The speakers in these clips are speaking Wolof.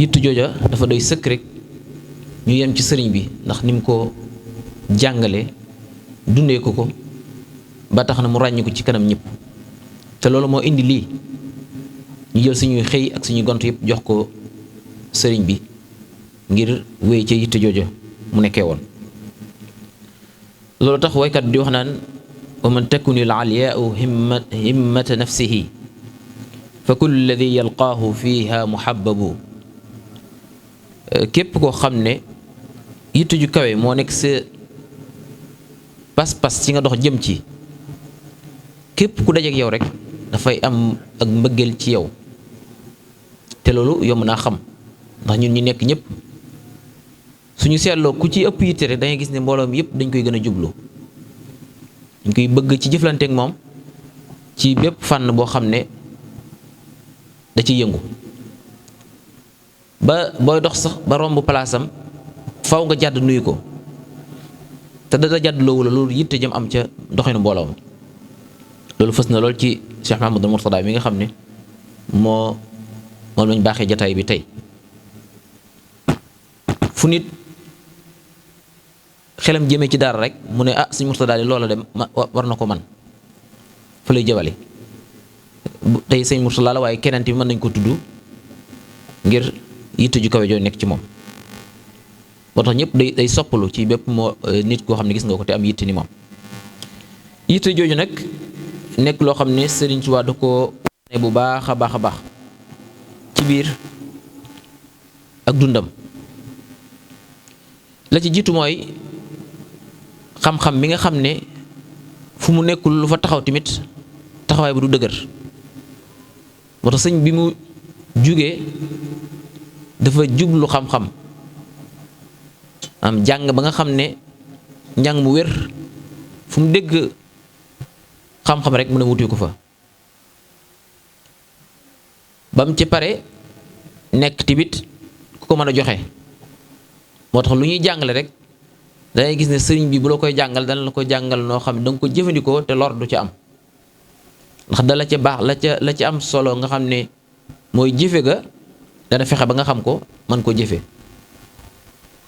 yitt jooja dafa doy sëkk rek ñu yem ci sëriñ bi ndax ni mu ko jàngale dundee ko ba tax na mu ràññi ko ci kanam ñëpp te loolu moo indi lii ñu jël suñuy xëy ak suñuy gont yëpp jox ko sëriñ bi ngir wéy ca yitt jooja mu nekkee woon. loolu tax waykat di wax naan wa man takuni al aliyaau himmata nafsihi fa kullu alladi yalqaahu fiha muhabbabu. képp koo xam ne yitt ju kawe moo nekk sa pas-pas ci nga dox jëm ci, képp ku dajeek yow rek dafay am ak mbëggeel ci yow te loolu yomb naa xam ndax ñun ñi nekk ñëpp suñu seetloo ku ci ëpp yitte rek da ngay gis ne mbooloo mi yëpp dañ koy gën a jublu, dañ koy bëgg ci jëflanteek moom ci bépp fànn boo xam ne da ci yëngu ba booy dox sax ba romb palaasam faw nga jàdd nuyu ko te dada jàdd loowu la loolu yitte jëm am ca doxinu mbooloo ma. loolu fës na lool ci Cheikh Mahamadou Mourtada mi nga xam ne moom lañ baaxee jataay bi tey. fu nit xelam jëmee ci dara rek mu ne Sëñ Mourtada di loola dem war na ko man fa lay jëbale tey Sëñ Mourtada la waaye keneen bi mën nañ ko tudd ngir yitte ju kawe jooy nekk ci moom. moo tax ñëpp day soppalu ci bépp nit koo xam ne gis nga ko te am yitte ni moom. yitte jooju nag nekk loo xam ne Sëriñ Tuubaa da ko wane bu baax a baax a baax ci biir ak dundam. la ci jiitu mooy xam-xam mi nga xam ne fu mu nekkul lu fa taxaw tamit taxawaay bu du dëgër. moo tax sëñ bi mu jugee dafa jublu xam-xam am jàng ba nga xam ne njàng mu wér fu mu dégg xam-xam rek mën a wuti ko fa. ba mu ci pare nekk tamit ku ko mën a joxe. moo tax lu ñuy jàngale rek dangay gis ne sëriñ bi bu la koy jàngal dana la ko jàngal noo xam ne danga ko jëfandikoo te lor du ci am ndax da la ca baax la ca am solo nga xam ne mooy jëfe ga dana fexe ba nga xam ko mën ko jëfe.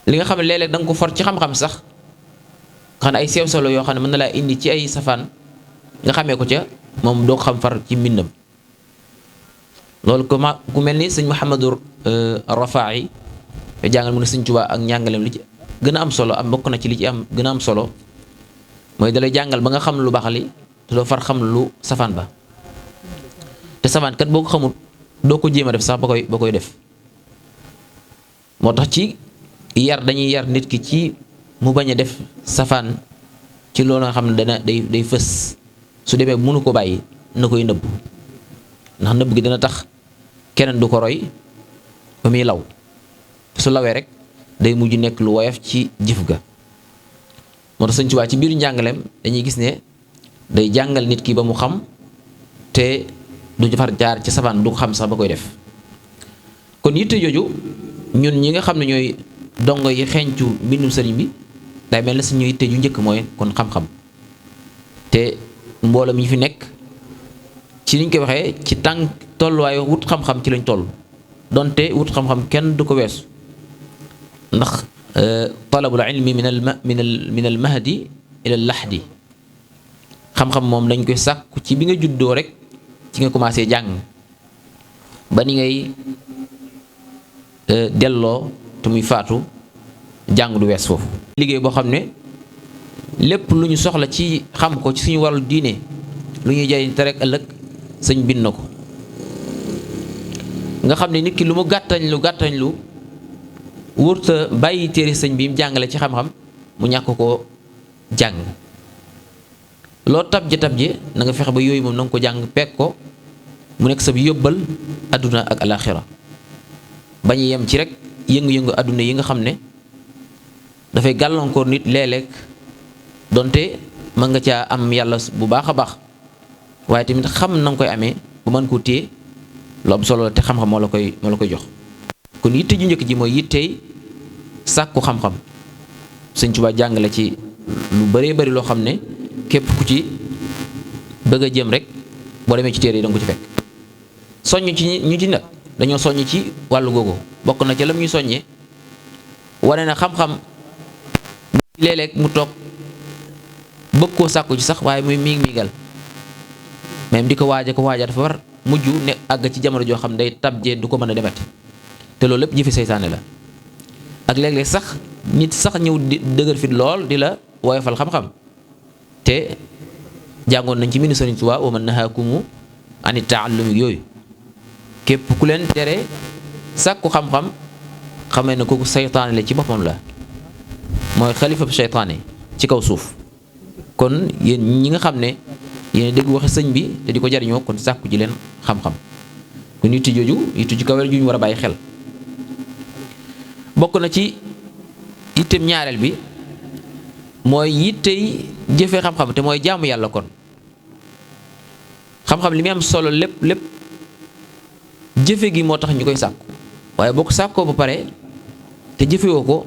li nga xam ne léeg-léeg danga ko for ci xam-xam sax nga xam ne ay sew solo yoo xam ne mën na laa indi ci ay safaan nga xamee ko ca moom doo ko xam far ci mbindam. loolu ku mel ni sëñ Mouhamadou Rafaa'i te jàngal mu ne Sëñ Tuubaa ak njàngaleem li ci gën a am solo am bokk na ci li ci am gën a am solo mooy dalay jàngal ba nga xam lu baax li te doo far xam lu safaan ba te safaan kat boo ko xamul doo ko jéem a def sax ba koy def. moo tax ci yar dañuy yar nit ki ci mu bañ a def safaan ci loolu nga xam ne day fës su demee mënu ko bàyyi na koy nëbb ndax nëbb gi dina tax keneen du ko roy ba muy law. su lawee rek day mujj nekk lu woyof ci jëf ga. moo tax Sëñ Tuubaa ci biir njàngaleem dañuy gis ne day jàngal nit ki ba mu xam te du jafar jaar ci safaan du ko xam sax ba koy def. kon yitte jooju ñun ñi nga xam ne ñooy dongo yi xeeñcu mbindum sëriñ bi day mel ne suñu yitte ju njëkk mooy kon xam-xam te mbooloo mi fi nekk ci liñ koy waxee ci tànk tolluwaayu wut xam-xam ci lañ toll donte wut xam-xam kenn du ko weesu. ndax talabul ilmi min al mahdi ila al lahdi xam-xam moom dañ koy sàkku ci bi nga juddoo rek ci nga commencé jàng ba ni ngay delloo te muy faatu jàng du wees foofu. liggéey boo xam ne lépp lu ñu soxla ci xam ko ci suñu wàllu diine lu ñuy jariñ te rek ëllëg sëñ bind na ko nga xam ne nit ki lu mu gàttañ lu wurta bàyyi téere sëñ bi mu jàngale ci xam-xam mu ñàkk koo jàng. loo tabje na nga fexe ba yooyu moom na nga ko jàng peeg ko mu nekk sa yóbbal adduna ak alaxira bañ yem ci rek yëngu-yëngu adduna yi nga xam ne dafay gàllankoor nit léeg-léeg donte mën nga caa am yàlla bu baax a baax waaye tamit xam na nga koy amee bu mën koo téye lu am solo la te xam-xam moo la koy jox. kon yitte ju njëkk ji mooy yittey sàkku xam-xam. Sëñ Tuubaa jàngale ci lu bëree bëri loo xam ne képp ku ci bëgg a jëm rek boo demee ci téere yi danga ko ci fekk soññ ci ñu ci nag dañoo soññ ci wàllu googu bokk na ca lam ñuy soññee wane na xam-xam léeg-léeg mu toog bëgg koo sàkku ci sax waaye muy miigal même di ko waaja dafa war mujj ne àgg ci jamono joo xam day tabjee du ko mën a demati te loolu lépp jëfi seytaane la. ak léeg-léeg sax nit sax ñëw di dëgër fit lool di la woyofal xam-xam te jàngoon nañ ci mbind Sëriñ Tuubaa wa man nahaakumu ani taallumi yooyu képp ku leen tere sàkku xam-xam xamee ne kooku seytaane la ci boppam la mooy xalifa seytaane ci kaw suuf. kon yéen ñi nga xam ne yéen dégg waxe sëñ bi te di ko jariñoo kon sàkku ji leen xam-xam kon yitte jooju yitte ju kawel ju ñu war a bàyyi xel. bokk na ci yitteem ñaareel bi mooy yittey jëfee xam-xam te mooy jaamu yàlla. kon xam-xam li muy am solo lépp jëfe gi moo tax ñu koy sàkku waaye boo ko sàkkoo ba pare te jëfewoo ko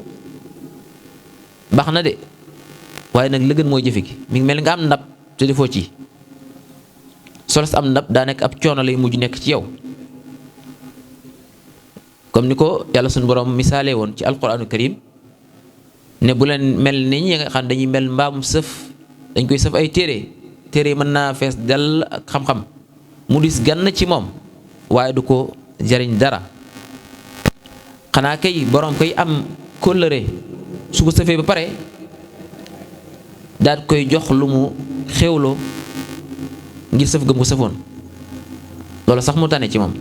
baax na de waaye nag la gën mooy jëfe gi. mi ngi mel nga am ndab te defoo ci solos am ndab daa nekk ab coono lay mujj nekk ci yow comme ni ko yàlla suñu borom misaalee woon ci alquraanu karim ne bu leen mel ni ñi nga xam dañuy mel mbaam sëf dañ koy sëf ay téere mën naa fees dell ak xam-xam mu dis gann ci moom waaye du ko jariñ dara. xanaa kay borom koy am kóllëre su ko sëfee ba pare daal koy jox lu mu xewloo ngir sëf gëm ko sëfoon loolu sax mu tane ci moom.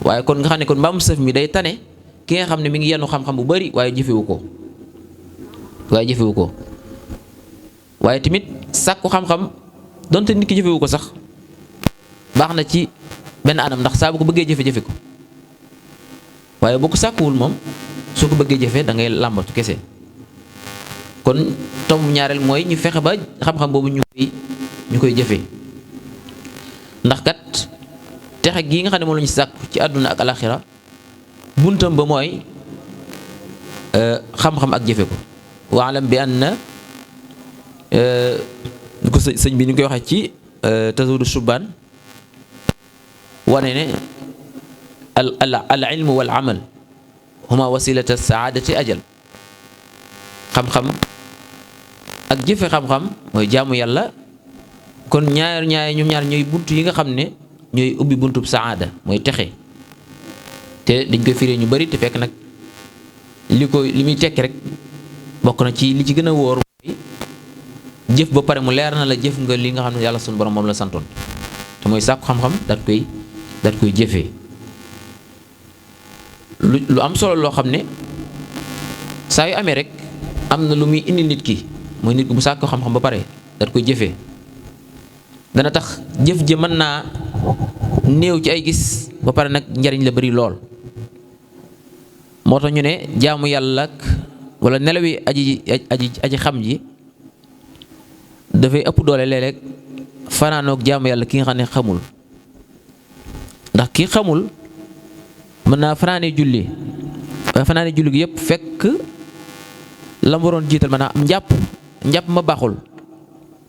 waaye kon nga xam ne kon mbaam sëf mi day tane ki nga xam ne mi ngi yenn xam-xam bu bari waaye jëfewu ko waaye tamit sàkku xam-xam donte nit ki jëfewu ko sax baax na ci benn anam ndax saa bu ko bëggee jëfe ko waaye boo ko sàkkuwul moom soo ko bëggee jëfe da ngay làmbatu kese. kon tomb ñaareel mooy ñu fexe ba xam-xam boobu ñu koy jëfe ndax kat texe gii nga xam ne moom la ñu sàkku ci àdduna ak alaxira buntam ba mooy xam-xam ak jëfe ko. waalam bi anna ñu ko sëñ bi ñu koy waxee ci Tazawudu Shubaan wane ne al ilmu wal amal huma wasilata saadati ajal. xam-xam ak jëfe xam-xam mooy jaamu yàlla kon ñoom ñaar ñooy bunt yi nga xam ne ñooy ubbi buntub saada mooy texe te dañ koy firee ñu bari te fekk nag li muy tekki rek bokk na ci li ci gën a wóor mooy jëf ba pare mu leer na la jëf nga li nga xam ne yàlla sunu borom moom la santoon te mooy sàkku xam-xam daat koy jëfee lu am solo loo xam ne saa yu amee rek am na lu muy indi nit ki mooy nit ki bu sàkku xam-xam ba pare daat koy jëfee dana tax jëf ja mën naa néew ci ay gis ba pare nag njariñ la bari lool. moo tax ñu ne jaamu yàlla ak wala nelawi aji xam ji dafay ëpp doole léeg-léeg fanaanoog jaamu yàlla ki nga xam ne xamul ndax ki xamul mën naa fanaane julli waaye fanaane julli gi yëpp fekk la mu waroon jiital maanaam am njàpp ma baaxul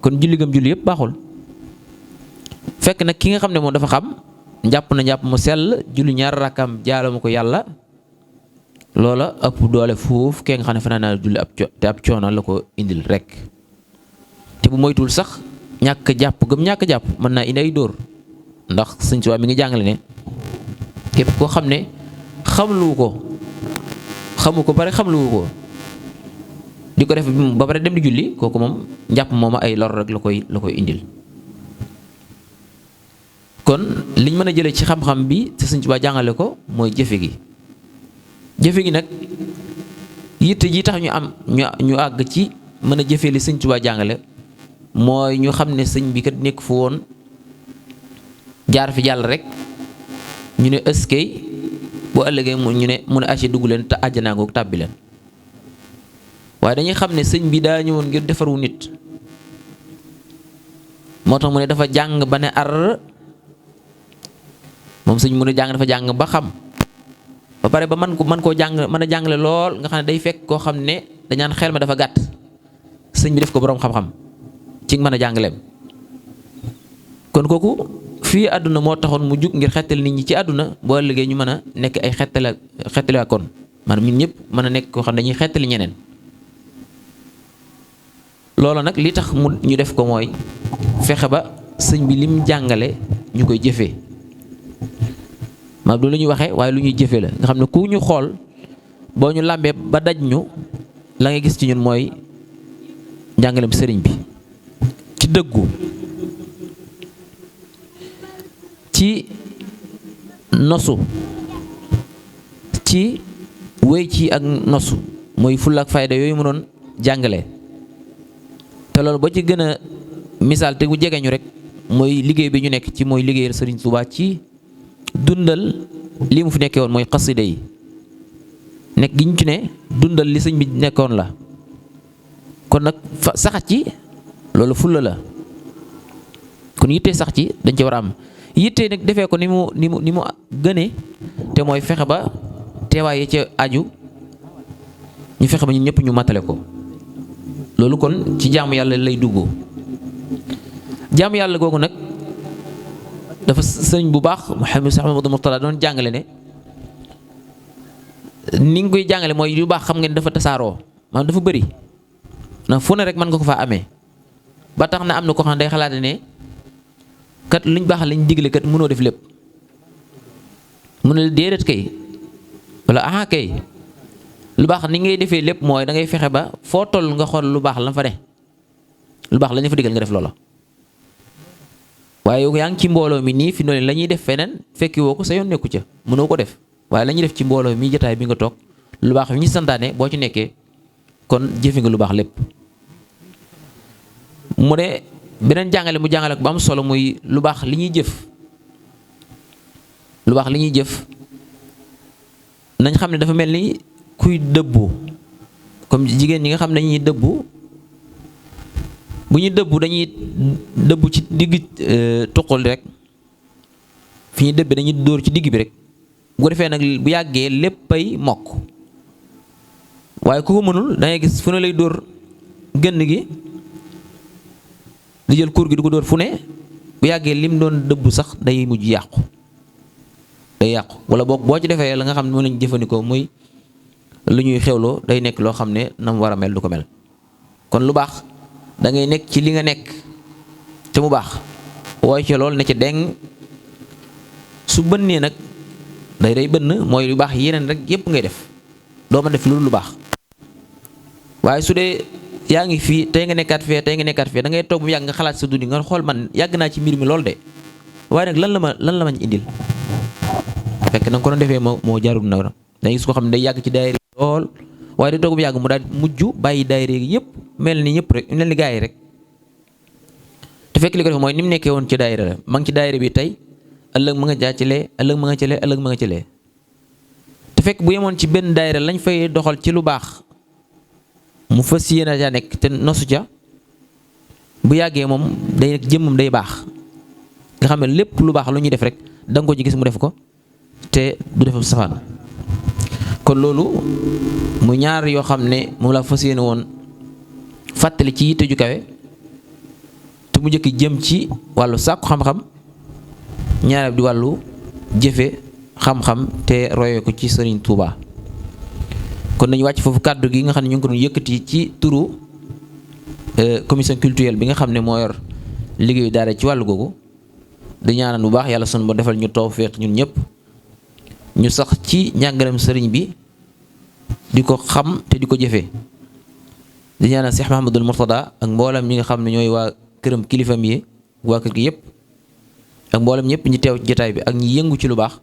kon julli gam julli yëpp baaxul. fekk nag ki nga xam ne moom dafa xam njàpp mu sell julli ñaar rakkam jaalamu ko yàlla loola ëpp doole foofu kee nga xam ne fanaan naa julli te ab coono la ko indil rek te bu moytuwul sax ñàkk jàpp mën naa indi ay dóor ndax Sëñ Tuubaa mi ngi jàngale ne képp koo xam ne xamluwu ko bare xamluwu ko di ko def ba pare dem di julli kooku moom njàpp mooma ay lor rek la koy indil. kon liñ mën a jëlee ci xam-xam bi te Sëñ Tuubaa jàngale ko mooy jëfe gi nag yitte ji tax ñu àgg ci mën a jëfe li Sëñ Tuubaa jàngale mooy ñu xam ne sëñ bi kat nekk fu woon jaar fi jàll rek ñu ne ëskey boo ëllëgee mu ne acce dugg leen te àjjanaa ngoog tàbbi leen waaye dañuy xam ne sëñ bi daa ñëwoon ngir defaru nit moo tax mu ne dafa jàng ba ne ar moom sëñ mu ne dafa jàng ba xam ba pare ba mën koo mën a jàngale lool nga xam ne day fekk koo xam ne dañaan xel ma dafa gàtt sëñ bi def ko boroom xam-xam ci mën a jàngaleem kon kooku fii àdduna moo taxoon mu jug ngir xettali nit ñi ci àdduna boo liggéey ñu mën a nekk ay xettali kon maanaam ñun ñëpp mën a nekk koo xam ne dañuy xettali ñeneen. loolu nag li tax mu ñu def ko mooy fexe ba sëñ bi lim jàngale ñu koy jëfee maanaam du lu ñuy waxee waaye lu ñuy jëfee la nga xam ne ku ñu xool boo ñu làmbee ba daj ñu la ngay gis ci ñun mooy njàngalem sëriñ bi ci dëggu, ci nosu, ci wéy ci ak nosu mooy fulla ak fayda yooyu mu doon jàngale. te loolu ba ci gën a misaal te bu jege ñu rek mooy liggéey bi ñu nekk ci mooy liggéeyal Sëriñ Tuubaa ci dundal li mu fi nekkee woon mooy xasida yi nekk gi ñu ci ne dundal li sëñ bi nekkoon la kon nag saxat ci loolu fulla la kon yittee sax ci dañ ci war a am yittee nag defee ko ni mu gënee te mooy fexe ba teewaay yi ca aju ñu fexe ba ñun ñëpp ñu matale ko. loolu kon ci jaamu yàlla lay duggoo jaamu yàlla googu nag dafa sëñ bu baax Mouhamadou Mourtada doon jàngale ne ni nga koy jàngale mooy yu baax xam ngeen dafa tasaaroo maanaam dafa bëri ndax fu ne rek mën nga ko faa amee ba tax na am na ko xam ne day xalaat ne kat luñ baax lañ digle kat mënoo def lépp mu ne déedéet kay wala aha kay lu baax ni ngay defee lépp mooy da ngay fexe ba foo toll nga xool lu baax la fa ne lu baax la ñu fa digal nga def loola. waaye yow yaa ngi ci mbooloo mi nii fi noonu la ñuy def feneen fekki woo ko sa yoon nekku ca mënoo ko def waaye la ñuy def ci mbooloo mi jotaay bi nga toog lu baax fi ñu santaane boo ci nekkee kon jëfi nga lu baax lépp. mu ne beneen jàngale mu jàngale ko ba am solo muy lu baax li ñuy jëf lu baax li ñuy jëf nañ xam ne dafa mel ni kuy dëbbu comme jigéen ñi nga xam ne dañuy dëbbu bu ñuy dëbbu dañuy dëbbu ci digg tuqul rek fi ñuy dëbbe dañuy dóor ci digg bi rek bu ko defee nag bu yàggee léppay mokk waaye ku ko mënul da ngay gis fu ne lay dóor gënn gi di jël kuur gi di ko dóor fu ne bu yàggee lim doon dëbbu sax day mujj yàqu day yàqu wala boog boo ci defee la nga xam ne moom lañu jëfandikoo muy lu ñuy xewloo day nekk loo xam ne na mu war a mel du ko mel kon lu baax da ngay nekk ci li nga nekk te mu baax wooy ci lool ne ci deng su bënnee nag day bënn mooy lu baax yeneen rek yépp ngay def doo ma def lu baax waaye su dee yaa ngi fii tey nga nekkaat fee da ngay toog bu yàgg nga xalaat sa dundi nga xool man yàgg naa ci mbir mi lool de waaye nag lan la ma indil fekk na ko doon defee moo jaarul na da ngay gis ko xam ne day yàgg ci daayira lool waaye day toog bu yàgg mu daal mujj bàyyi daayira yëpp mel ni ñëpp rek mel ni gaa yi rek te fekk li ko def mooy ni mu nekkee woon ci daayira la ma ngi ci daayira bi tey ëllëg ma nga jaacilee ëllëg ma nga cëlee ëllëg ma nga cëlee te fekk bu yemoon ci benn daayira lañ fay doxal ci lu baax mu fas yéene a nekk te nosu ca bu yàggee moom day nekk jëmmam day baax nga xam ne lépp lu baax lu ñuy def rek da nga ko ci gis mu def ko te du defam safaan kon loolu mu ñaar yoo xam ne moom la fas yéene woon fàttali ci yitte ju kawe te mu njëkk jëm ci wàllu sàkku xam-xam ñaareel di wàllu jëfe xam-xam te royee ko ci Sëriñ Tuubaa kon nañu wàcc foofu kàddu gi nga xam ne ñu ngi ko doon yëkkati ci turu commission culturelle bi nga xam ne moo yor liggéeyu daara ci wàllu googu di ñaanal bu baax yàlla sunu ba defal ñu tawfeex ñun ñëpp ñu sax ci njàngalem sëriñ bi di ko xam te di ko jëfee di ñaanal Cheikh Mouhamadul Mourtada ak mboolem ñi nga xam ne ñooy waa këram kilifam yi waa kër gi yëpp ak mboolem ñëpp ñi teew ci jotaay bi ak ñi yëngu ci lu baax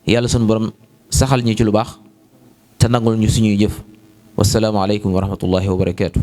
yàlla sunu borom saxal ñu ci lu baax te nangul ñu suñuy jëf wassalaamu aleykum wa rahmatullahi wa barakaatu.